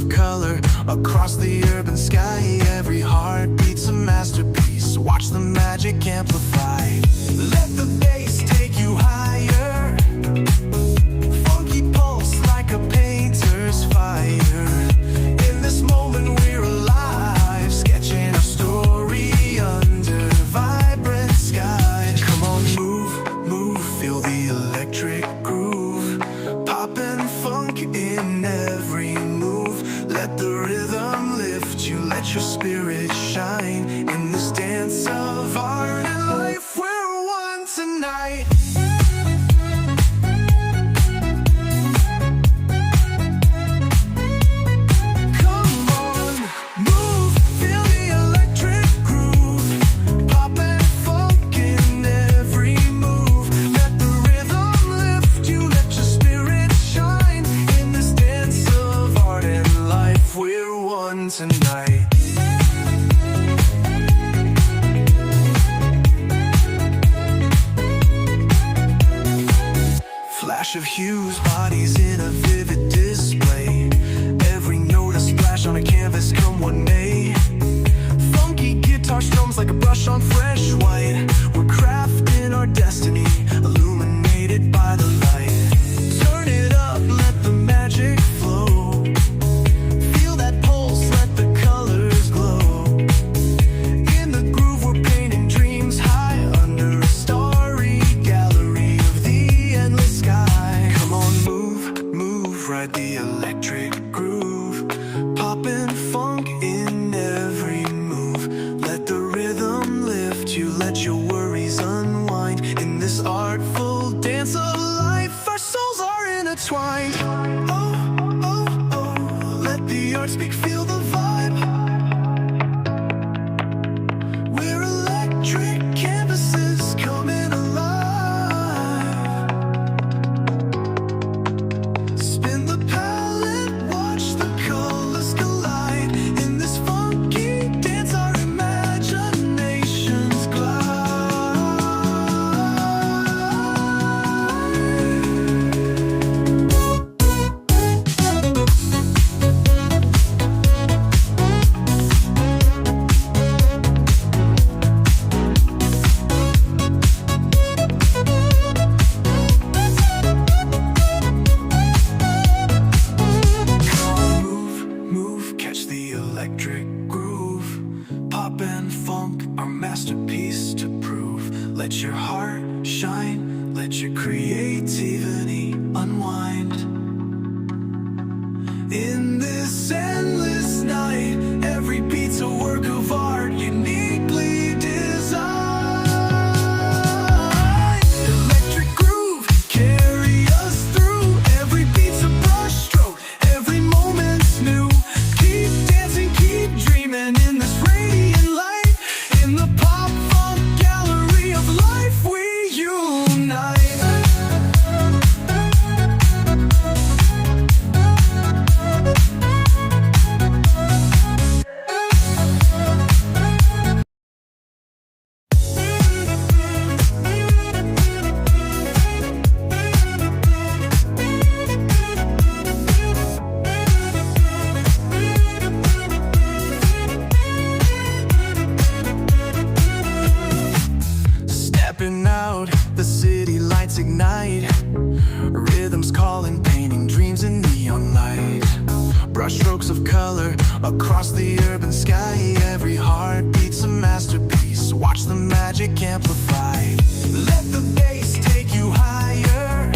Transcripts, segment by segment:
of color across the urban sky. Every heartbeat's a masterpiece. Watch the magic amplify. Let the bass take you higher. Funky pulse like a painter's fire. In this moment we're alive, sketching a story under vibrant skies. Come on, move, feel the electric groove. Pop and funk in every move. Let the rhythm lift you, let your spirit shine. In this dance of art and life, we're one tonight. Tonight. Flash of hues, bodies in a vivid display. Every note a splash on a canvas, come what may. Funky guitar strums like a brush on fresh white. We're crafting our destiny, illuminated by the light. Turn it up, let the magic flow. The electric groove, poppin' funk in every move. Let the rhythm lift you, let your worries unwind. In this artful dance of life, our souls are intertwined. Oh, oh, oh, let the art speak, feel the vibe. We're electric canvases coming alive. Masterpiece to prove. Let your heart shine, let your creativity unwind. In this endless night, every beat's a work of art, uniquely designed. Electric groove, carry us through. Every beat's a brushstroke, every moment's new. Keep dancing, keep dreaming in this radiant light. In the pop funk gallery of life, we unite. Stepping out, the city lights ignite. Rhythms calling, painting dreams in neon light. Brushstrokes of color across the urban sky. Every heartbeat's a masterpiece. Watch the magic amplify. Let the bass take you higher.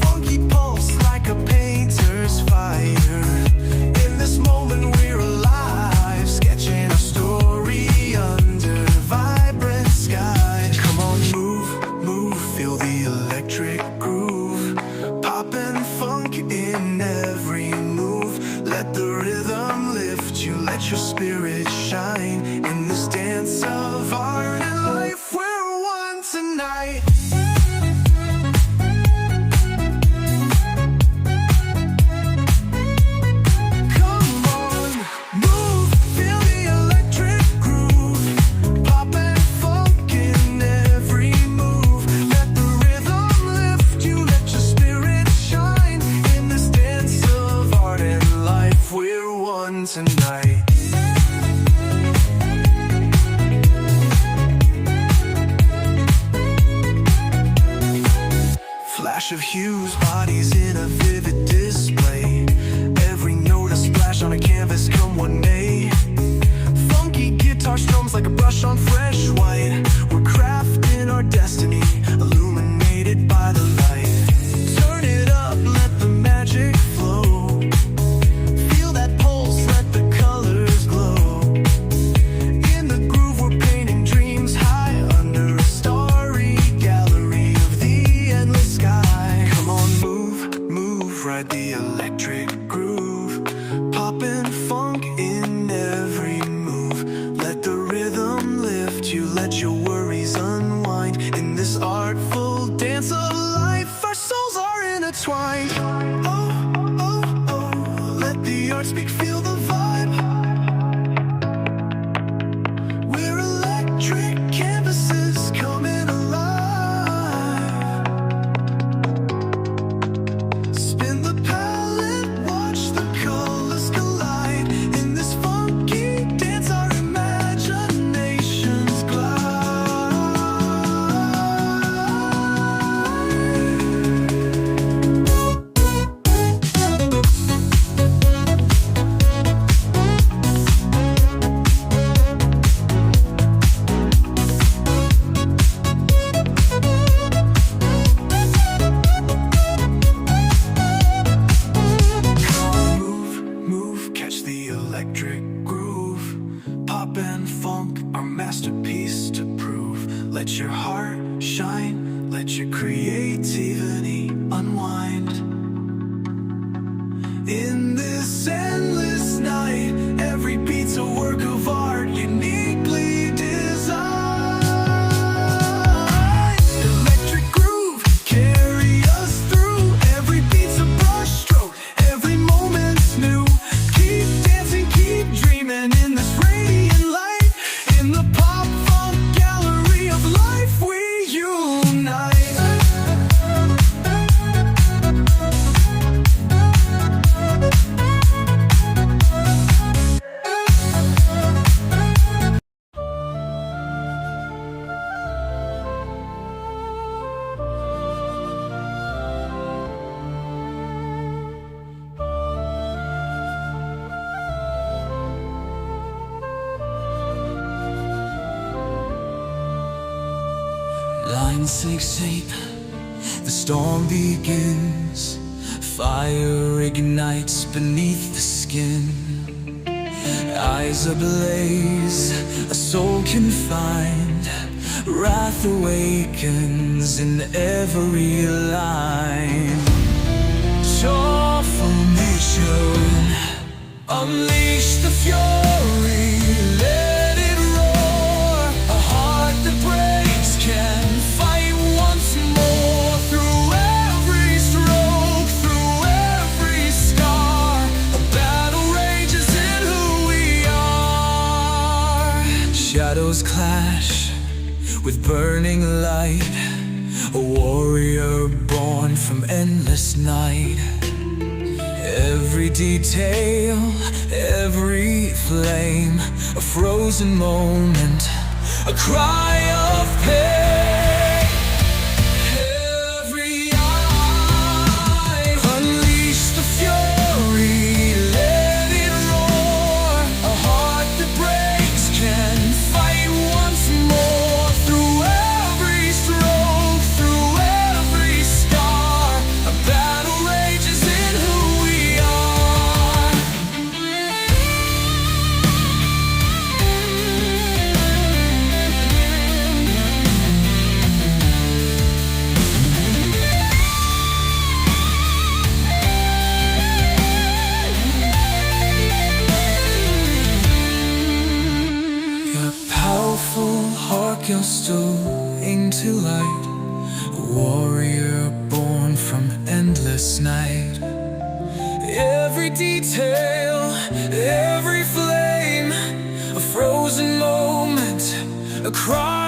Funky pulse like a painter's fire. In this moment we're alive, sketching a story under vibrant skies. Come on, move, feel the electric groove. Poppin' funk in every move. Let the rhythm lift you, let your spirit shine. In this dance of art and life, we're one. clash of hues, bodies in a vivid display. Every note a splash on a canvas, come what may. Funky guitar strums like a brush on fresh white. We're crafting our destiny, illuminated by the light. Turn it up, let the magic flow. Feel that pulse, let the colors glow. In the groove we're painting dreams high under a starry gallery of the endless sky. Come on, move, move, ride the electric groove. Poppin' funk in every move. Let the rhythm lift you, let your worries unwind. In this artful dance of life, our souls are intertwined. Oh, oh, oh, let the art speak, feel the vibe. We're electric canvases coming alive. Spin the palette, watch the colors collide. In this funky dance, our imaginations glide. Catch the electric groove. Pop and funk, our masterpiece to prove. Let your heart shine, let your creativity unwind. In this endless night, every beat's a work of art, uniquely designed. Electric groove, carry us through. Every beat's a brushstroke, every moment's new. Keep dancing, keep dreaming in this radiant light. In the pop funk gallery of life we unite. Line 6-8, the storm begins. Fire ignites beneath the skin. Eyes ablaze, a soul confined. Wrath awakens in every line. Soul formation, unleash the fury. Let it roar. A heart that breaks can fight once more. Through every stroke, through every scar, a battle rages in who we are. Shadows clash with burning light, a warrior born from endless night. Every detail, every flame, a frozen moment, a cry of pain. Every eye, unleash the fury, let it roar. A heart that breaks can fight once more. Through every stroke, through every scar, a battle rages in who we are. Your powerful heart goes storing to light, a warrior born from endless night. Every detail, every flame, a frozen moment, a cry